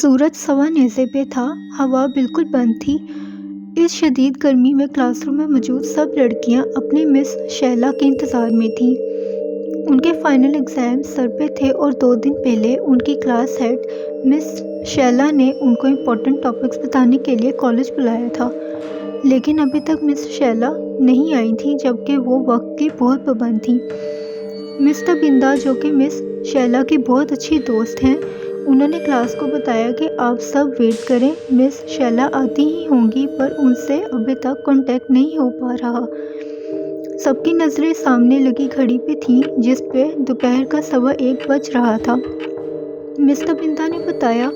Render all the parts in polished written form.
सूरज सवा नेज़े पे था, हवा बिल्कुल बंद थी। इस शदीद गर्मी में क्लासरूम में मौजूद सब लड़कियां अपनी मिस शैला के इंतज़ार में थीं। उनके फाइनल एग्ज़ाम सर पे थे और 2 दिन पहले उनकी क्लास हेड मिस शैला ने उनको इम्पोर्टेंट टॉपिक्स बताने के लिए कॉलेज बुलाया था, लेकिन अभी तक मिस शैला नहीं आई थी, जबकि वो वक्त की बहुत पाबंद थी। मिस तबिंदा, जो कि मिस शैला की बहुत अच्छी दोस्त हैं, उन्होंने क्लास को बताया कि आप सब वेट करें, मिस शैला आती ही होंगी, पर उनसे अभी तक कांटेक्ट नहीं हो पा रहा। सबकी नज़रें सामने लगी घड़ी पे थीं, जिस पे दोपहर का 1:15 बज रहा था। मिस तबिंदा ने बताया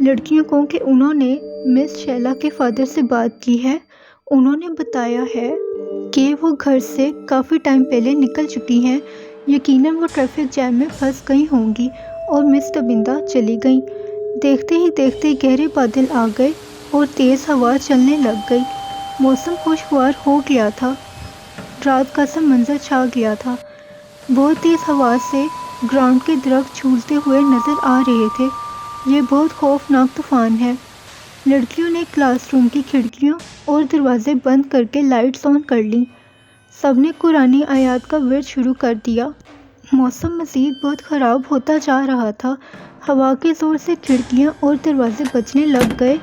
लड़कियों को कि उन्होंने मिस शैला के फादर से बात की है। उन्होंने बताया है कि वो घर से काफ़ी टाइम पहले निकल चुकी हैं, यकीनन वो ट्रैफिक जैम में फंस गई होंगी, और मिस तबिंदा चली गईं। देखते ही देखते गहरे बादल आ गए और तेज़ हवा चलने लग गई। मौसम खुशगवार हो गया था, रात का सा मंजर छा गया था। बहुत तेज़ हवा से ग्राउंड के दरख्त झूलते हुए नज़र आ रहे थे। ये बहुत खौफनाक तूफान है। लड़कियों ने क्लासरूम की खिड़कियों और दरवाजे बंद करके लाइट्स ऑन कर लीं। सबने कुरानी आयात का विर्द शुरू कर दिया। मौसम मज़ीद बहुत ख़राब होता जा रहा था। हवा के ज़ोर से खिड़कियां और दरवाजे बजने लग गए।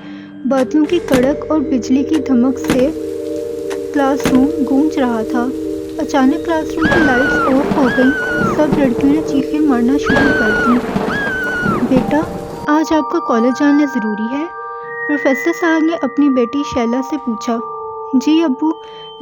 बादलों की कड़क और बिजली की धमक से क्लासरूम गूंज रहा था। अचानक क्लासरूम की लाइट्स ऑफ हो गईं। सब लड़कियों ने चीखें मारना शुरू कर दी। बेटा, आज आपका कॉलेज जाना ज़रूरी है? प्रोफेसर साहब ने अपनी बेटी शैला से पूछा। जी अब्बू,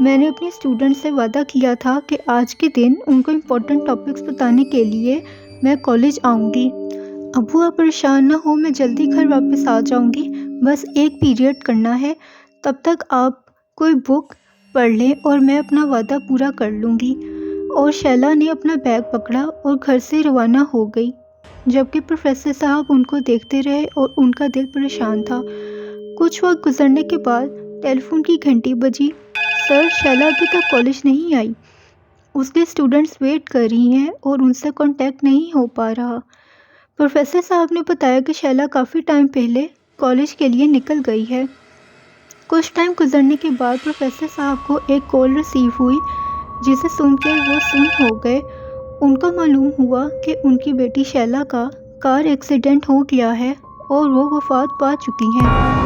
मैंने अपने स्टूडेंट से वादा किया था कि आज के दिन उनको इम्पोर्टेंट टॉपिक्स बताने के लिए मैं कॉलेज आऊँगी। अब्बू, आप परेशान ना हो, मैं जल्दी घर वापस आ जाऊँगी। बस एक पीरियड करना है, तब तक आप कोई बुक पढ़ लें और मैं अपना वादा पूरा कर लूँगी। और शैला ने अपना बैग पकड़ा और घर से रवाना हो गई, जबकि प्रोफेसर साहब उनको देखते रहे और उनका दिल परेशान था। कुछ वक्त गुजरने के बाद टेलीफोन की घंटी बजी। सर, शैला अभी तक कॉलेज नहीं आई। उसके स्टूडेंट्स वेट कर रही हैं और उनसे कांटेक्ट नहीं हो पा रहा। प्रोफेसर साहब ने बताया कि शैला काफ़ी टाइम पहले कॉलेज के लिए निकल गई है। कुछ टाइम गुजरने के बाद प्रोफेसर साहब को एक कॉल रिसीव हुई, जिसे सुनकर वो सुन हो गए। उनको मालूम हुआ कि उनकी बेटी शैला का कार एक्सीडेंट हो गया है और वो वफात पा चुकी हैं।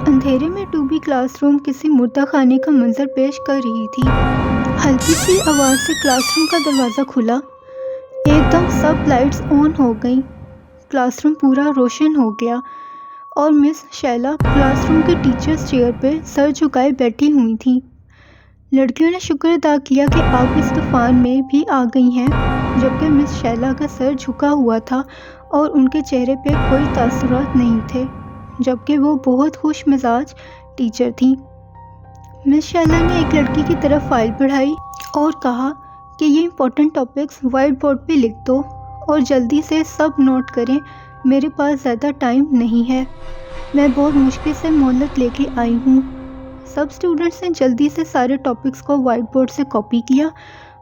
अंधेरे में डूबी क्लासरूम किसी मुर्दा खाने का मंजर पेश कर रही थी। हल्की सी आवाज़ से क्लासरूम का दरवाज़ा खुला। एकदम सब लाइट्स ऑन हो गईं। क्लासरूम पूरा रोशन हो गया और मिस शैला क्लासरूम के टीचर्स चेयर पे सर झुकाए बैठी हुई थीं। लड़कियों ने शुक्र अदा किया कि आप इस तूफान में भी आ गई हैं, जबकि मिस शैला का सर झुका हुआ था और उनके चेहरे पे कोई तासुरात नहीं थे, जबकि वो बहुत खुश मिजाज टीचर थी। मिस शैला ने एक लड़की की तरफ फाइल बढ़ाई और कहा कि ये इम्पोर्टेंट टॉपिक्स वाइट बोर्ड पे लिख दो और जल्दी से सब नोट करें, मेरे पास ज़्यादा टाइम नहीं है। मैं बहुत मुश्किल से मोहलत लेके आई हूँ। सब स्टूडेंट्स ने जल्दी से सारे टॉपिक्स को वाइट बोर्ड से कॉपी किया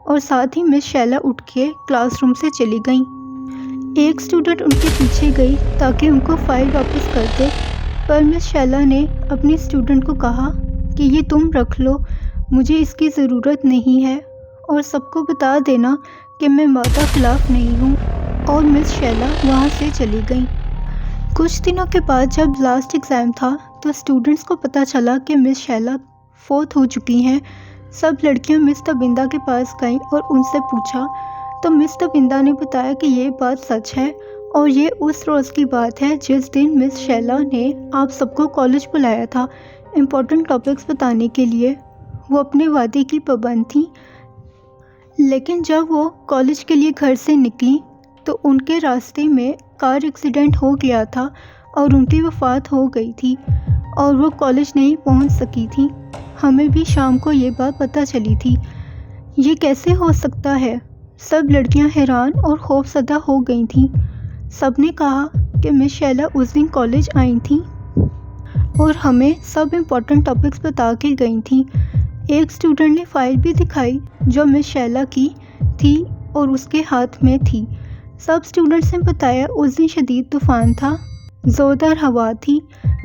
और साथ ही मिस शैला उठ के क्लासरूम से चली गई। एक स्टूडेंट उनके पीछे गई ताकि उनको फाइल वापस कर दे, पर मिस शैला ने अपनी स्टूडेंट को कहा कि ये तुम रख लो, मुझे इसकी ज़रूरत नहीं है, और सबको बता देना कि मैं वादा खिलाफ नहीं हूँ। और मिस शैला वहाँ से चली गई। कुछ दिनों के बाद जब लास्ट एग्ज़ाम था तो स्टूडेंट्स को पता चला कि मिस शैला फोत हो चुकी हैं। सब लड़कियाँ मिस तबिंदा के पास गईं और उनसे पूछा, तो मिस तबिंदा ने बताया कि ये बात सच है और ये उस रोज़ की बात है जिस दिन मिस शैला ने आप सबको कॉलेज बुलाया था इम्पोर्टेंट टॉपिक्स बताने के लिए। वो अपने वादे की पाबंद थी, लेकिन जब वो कॉलेज के लिए घर से निकली तो उनके रास्ते में कार एक्सीडेंट हो गया था और उनकी वफ़ात हो गई थी और वो कॉलेज नहीं पहुंच सकी थी। हमें भी शाम को ये बात पता चली थी। ये कैसे हो सकता है? सब लड़कियां हैरान और खौफज़दा हो गई थीं। सब ने कहा कि मिस शैला उस दिन कॉलेज आई थी और हमें सब इम्पोर्टेंट टॉपिक्स बता के गई थी। एक स्टूडेंट ने फाइल भी दिखाई जो मिस शैला की थी और उसके हाथ में थी। सब स्टूडेंट्स ने बताया उस दिन शदीद तूफ़ान था زوردار ہوا تھی،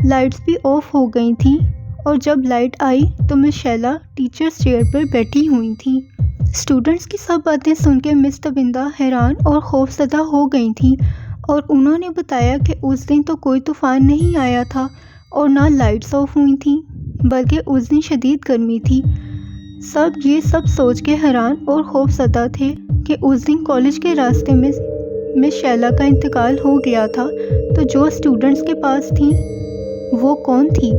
لائٹس بھی آف ہو گئی تھیں، اور جب لائٹ آئی تو مس شیلا ٹیچرز چیئر پر بیٹھی ہوئی تھیں۔ اسٹوڈنٹس کی سب باتیں سن کے مس تبندہ حیران اور خوفزدہ ہو گئی تھیں، اور انہوں نے بتایا کہ اس دن تو کوئی طوفان نہیں آیا تھا اور نہ لائٹس آف ہوئی تھیں، بلکہ اس دن شدید گرمی تھی۔ یہ سب سوچ کے حیران اور خوفزدہ تھے کہ اس دن کالج کے راستے میں مس شیلا کا انتقال ہو گیا تھا، تو جو اسٹوڈنٹس کے پاس تھیں وہ کون تھی؟